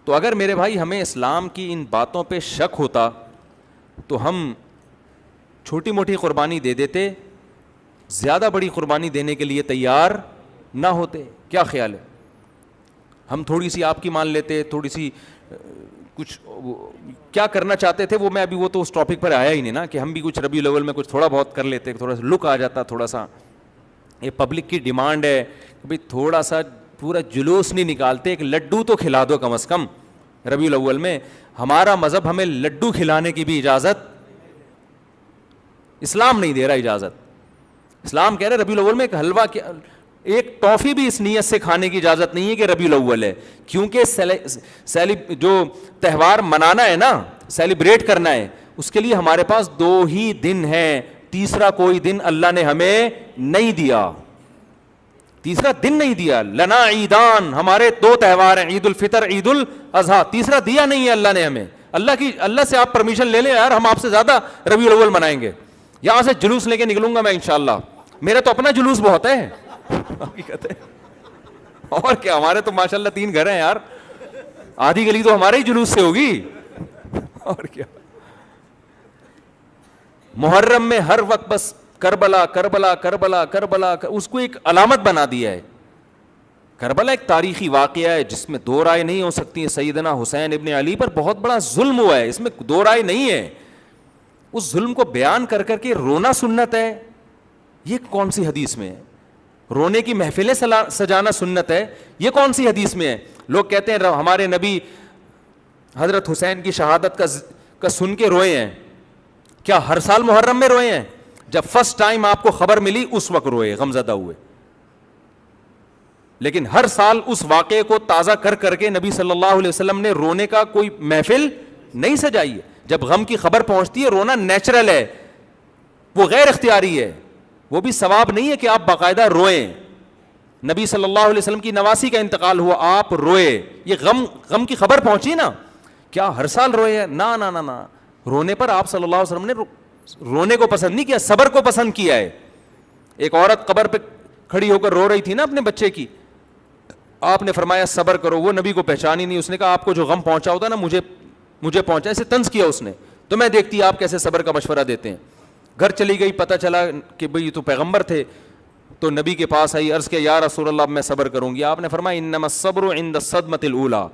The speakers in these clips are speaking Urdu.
تو اگر میرے بھائی ہمیں اسلام کی ان باتوں پہ شک ہوتا تو ہم چھوٹی موٹی قربانی دے دیتے, زیادہ بڑی قربانی دینے کے لیے تیار نہ ہوتے. کیا خیال ہے؟ ہم تھوڑی سی آپ کی مان لیتے, تھوڑی سی کچھ کیا کرنا چاہتے تھے وہ ابھی وہ تو اس ٹاپک پر آیا ہی نہیں نا, کہ ہم بھی کچھ ربیع الاول میں کچھ تھوڑا بہت کر لیتے, تھوڑا سا لک آ جاتا, تھوڑا سا. یہ پبلک کی ڈیمانڈ ہے کہ بھائی تھوڑا سا پورا جلوس نہیں نکالتے, ایک لڈو تو کھلا دو کم از کم ربیع الاول میں. ہمارا مذہب ہمیں لڈو کھلانے کی بھی اجازت, اسلام نہیں دے رہا اجازت. اسلام کہہ رہے ربیع الاول میں ایک حلوہ, ایک ٹافی بھی اس نیت سے کھانے کی اجازت نہیں ہے کہ ربیع الاول ہے, کیونکہ جو تہوار منانا ہے نا, سیلیبریٹ کرنا ہے, اس کے لیے ہمارے پاس 2 ہی دن ہیں, تیسرا کوئی دن اللہ نے ہمیں نہیں دیا, تیسرا دن نہیں دیا. لنا عیدان, ہمارے 2 تہوار ہیں, عید الفطر عید الاضحیٰ, تیسرا دیا نہیں ہے اللہ نے ہمیں. اللہ سے آپ پرمیشن لے لیں یار, ہم آپ سے زیادہ ربیع الاول منائیں گے. یہاں سے جلوس لے کے نکلوں گا میں انشاءاللہ, میرا تو اپنا جلوس بہت ہے حقیقت ہے. اور کیا, ہمارے تو ماشاءاللہ 3 گھر ہیں یار, آدھی گلی تو ہمارے ہی جلوس سے ہوگی. اور کیا, محرم میں ہر وقت بس کربلا کربلا کربلا کربلا, اس کو ایک علامت بنا دیا ہے. کربلا ایک تاریخی واقعہ ہے جس میں 2 رائے نہیں ہو سکتی. سیدنا حسین ابن علی پر بہت بڑا ظلم ہوا ہے, اس میں 2 رائے نہیں ہے. اس ظلم کو بیان کر کر کے رونا سنت ہے, یہ کون سی حدیث میں ہے؟ رونے کی محفلیں سجانا سنت ہے, یہ کون سی حدیث میں ہے؟ لوگ کہتے ہیں ہمارے نبی حضرت حسین کی شہادت کا سن کے روئے ہیں. کیا ہر سال محرم میں روئے ہیں؟ جب فرسٹ ٹائم آپ کو خبر ملی اس وقت روئے, غمزدہ ہوئے. لیکن ہر سال اس واقعے کو تازہ کر کر کے نبی صلی اللہ علیہ وسلم نے رونے کا کوئی محفل نہیں سجائی ہے. جب غم کی خبر پہنچتی ہے رونا نیچرل ہے, وہ غیر اختیاری ہے, وہ بھی ثواب نہیں ہے کہ آپ باقاعدہ روئیں. نبی صلی اللہ علیہ وسلم کی نواسی کا انتقال ہوا, آپ روئے, یہ غم کی خبر پہنچی نا. کیا ہر سال روئے ہیں؟ نہ نہ نہ, رونے پر آپ صلی اللہ علیہ وسلم نے رونے کو پسند نہیں کیا, صبر کو پسند کیا ہے. ایک عورت قبر پہ کھڑی ہو کر رو رہی تھی نا اپنے بچے کی, آپ نے فرمایا صبر کرو. وہ نبی کو پہچان ہی نہیں, اس نے کہا آپ کو جو غم پہنچا ہوتا نا مجھے پہنچا, اسے طنز کیا اس نے. تو میں دیکھتی آپ کیسے صبر کا مشورہ دیتے ہیں. گھر چلی گئی, پتہ چلا کہ بھئی یہ تو پیغمبر تھے, تو نبی کے پاس آئی, عرض کیا یا رسول اللہ میں صبر کروں گی. آپ نے فرمایا انما الصبر عند الصدمۃ الاولی,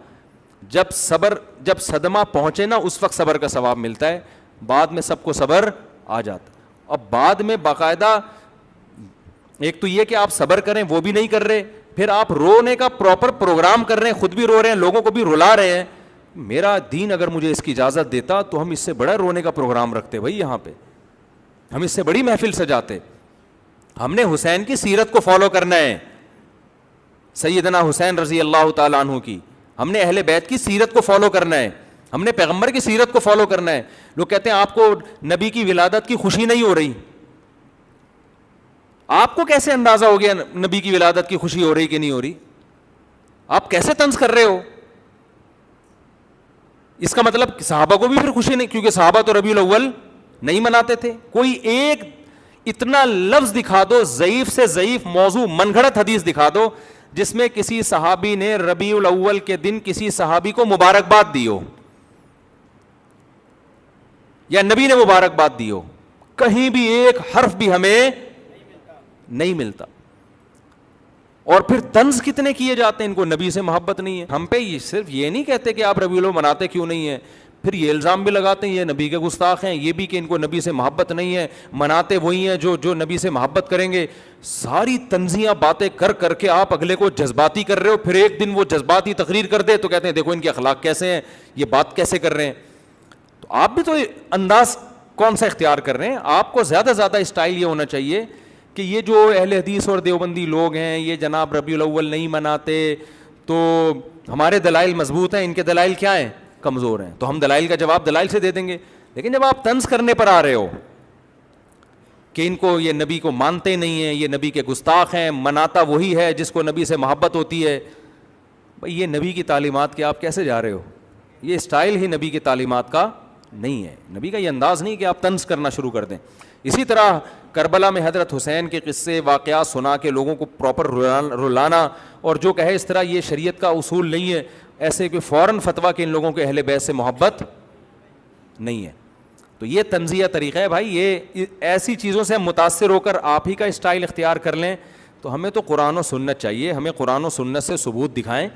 جب صدمہ پہنچے نا اس وقت صبر کا ثواب ملتا ہے, بعد میں سب کو صبر آ جاتا. اب بعد میں باقاعدہ ایک تو یہ کہ آپ صبر کریں وہ بھی نہیں کر رہے, پھر آپ رونے کا پراپر پروگرام کر رہے ہیں, خود بھی رو رہے ہیں, لوگوں کو بھی رلا رہے ہیں. میرا دین اگر مجھے اس کی اجازت دیتا تو ہم اس سے بڑا رونے کا پروگرام رکھتے بھائی, یہاں پہ ہم اس سے بڑی محفل سجاتے. ہم نے حسین کی سیرت کو فالو کرنا ہے, سیدنا حسین رضی اللہ تعالیٰ عنہ کی. ہم نے اہل بیت کی سیرت کو فالو کرنا ہے, ہم نے پیغمبر کی سیرت کو فالو کرنا ہے. لوگ کہتے ہیں آپ کو نبی کی ولادت کی خوشی نہیں ہو رہی. آپ کو کیسے اندازہ ہو گیا نبی کی ولادت کی خوشی ہو رہی کہ نہیں ہو رہی؟ آپ کیسے طنز کر رہے ہو؟ اس کا مطلب صحابہ کو بھی پھر خوشی نہیں, کیونکہ صحابہ تو ربیع الاول نہیں مناتے تھے. کوئی ایک اتنا لفظ دکھا دو, ضعیف سے ضعیف موضوع من گھڑت حدیث دکھا دو جس میں کسی صحابی نے ربیع الاول کے دن کسی صحابی کو مبارکباد دی ہو یا نبی نے مبارکباد دی ہو. کہیں بھی ایک حرف بھی ہمیں نہیں ملتا. اور پھر طنز کتنے کیے جاتے ہیں, ان کو نبی سے محبت نہیں ہے. ہم پہ یہ صرف یہ نہیں کہتے کہ آپ ربیع الاول مناتے کیوں نہیں ہیں, پھر یہ الزام بھی لگاتے ہیں یہ نبی کے گستاخ ہیں, یہ بھی کہ ان کو نبی سے محبت نہیں ہے, مناتے وہی ہیں جو نبی سے محبت کریں گے. ساری طنزیاں باتیں کر کر کے آپ اگلے کو جذباتی کر رہے ہو. پھر ایک دن وہ جذباتی تقریر کر دے تو کہتے ہیں دیکھو ان کے اخلاق کیسے ہیں, یہ بات کیسے کر رہے ہیں. تو آپ بھی تو انداز کون سا اختیار کر رہے ہیں؟ آپ کو زیادہ زیادہ اسٹائل یہ ہونا چاہیے کہ یہ جو اہل حدیث اور دیوبندی لوگ ہیں یہ جناب ربیع الاول نہیں مناتے, تو ہمارے دلائل مضبوط ہیں, ان کے دلائل کیا ہیں؟ کمزور ہیں. تو ہم دلائل کا جواب دلائل سے دے دیں گے. لیکن جب آپ طنز کرنے پر آ رہے ہو کہ ان کو یہ نبی کو مانتے نہیں ہیں, یہ نبی کے گستاخ ہیں, مناتا وہی ہے جس کو نبی سے محبت ہوتی ہے, بھائی یہ نبی کی تعلیمات کے آپ کیسے جا رہے ہو؟ یہ اسٹائل ہی نبی کی تعلیمات کا نہیں ہے, نبی کا یہ انداز نہیں کہ آپ طنز کرنا شروع کر دیں. اسی طرح کربلا میں حضرت حسین کے قصے واقعات سنا کے لوگوں کو پراپر رلانا, اور جو کہے اس طرح یہ شریعت کا اصول نہیں ہے. ایسے کہ فوراً فتویٰ کہ ان لوگوں کے اہل بیت سے محبت نہیں ہے. تو یہ تنزیہ طریقہ ہے بھائی. یہ ایسی چیزوں سے ہم متاثر ہو کر آپ ہی کا اسٹائل اختیار کر لیں تو ہمیں تو قرآن و سنت چاہیے. ہمیں قرآن و سنت سے ثبوت دکھائیں.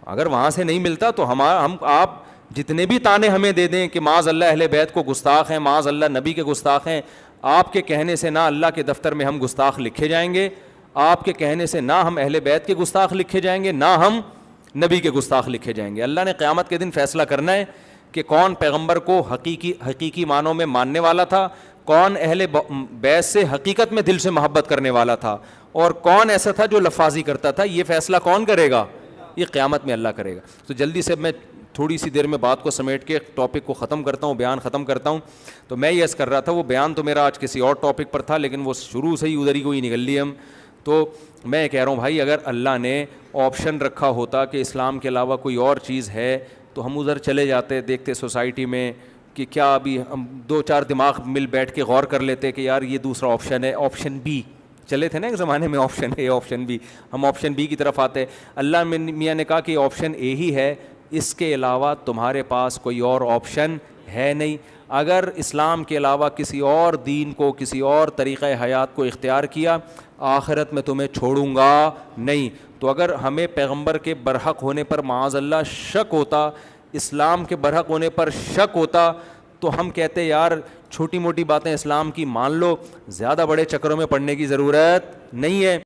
اگر وہاں سے نہیں ملتا تو ہم آپ جتنے بھی تانے ہمیں دے دیں کہ معاذ اللہ اہل بیت کو گستاخ ہیں, معاذ اللہ نبی کے گستاخ ہیں, آپ کے کہنے سے نہ اللہ کے دفتر میں ہم گستاخ لکھے جائیں گے, آپ کے کہنے سے نہ ہم اہل بیت کے گستاخ لکھے جائیں گے, نہ ہم نبی کے گستاخ لکھے جائیں گے. اللہ نے قیامت کے دن فیصلہ کرنا ہے کہ کون پیغمبر کو حقیقی معنوں میں ماننے والا تھا, کون اہل بیت سے حقیقت میں دل سے محبت کرنے والا تھا, اور کون ایسا تھا جو لفاظی کرتا تھا. یہ فیصلہ کون کرے گا؟ یہ قیامت میں اللہ کرے گا. تو جلدی سے میں تھوڑی سی دیر میں بات کو سمیٹ کے ٹاپک کو ختم کرتا ہوں, بیان ختم کرتا ہوں. تو میں یہ عرض کر رہا تھا, وہ بیان تو میرا آج کسی اور ٹاپک پر تھا لیکن وہ شروع سے ہی ادھر ہی کوئی نکل لی ہم. تو میں کہہ رہا ہوں بھائی, اگر اللہ نے آپشن رکھا ہوتا کہ اسلام کے علاوہ کوئی اور چیز ہے تو ہم ادھر چلے جاتے, دیکھتے سوسائٹی میں کہ کیا ابھی ہم دو چار دماغ مل بیٹھ کے غور کر لیتے کہ یار یہ دوسرا آپشن ہے, آپشن بی. چلے تھے نا ایک زمانے میں آپشن اے آپشن بی, ہم آپشن بی کی طرف آتے. اللہ میاں نے کہا کہ آپشن اے ہی ہے, اس کے علاوہ تمہارے پاس کوئی اور آپشن ہے نہیں. اگر اسلام کے علاوہ کسی اور دین کو, کسی اور طریقہ حیات کو اختیار کیا, آخرت میں تمہیں چھوڑوں گا نہیں. تو اگر ہمیں پیغمبر کے برحق ہونے پر معاذ اللہ شک ہوتا, اسلام کے برحق ہونے پر شک ہوتا, تو ہم کہتے یار چھوٹی موٹی باتیں اسلام کی مان لو, زیادہ بڑے چکروں میں پڑنے کی ضرورت نہیں ہے.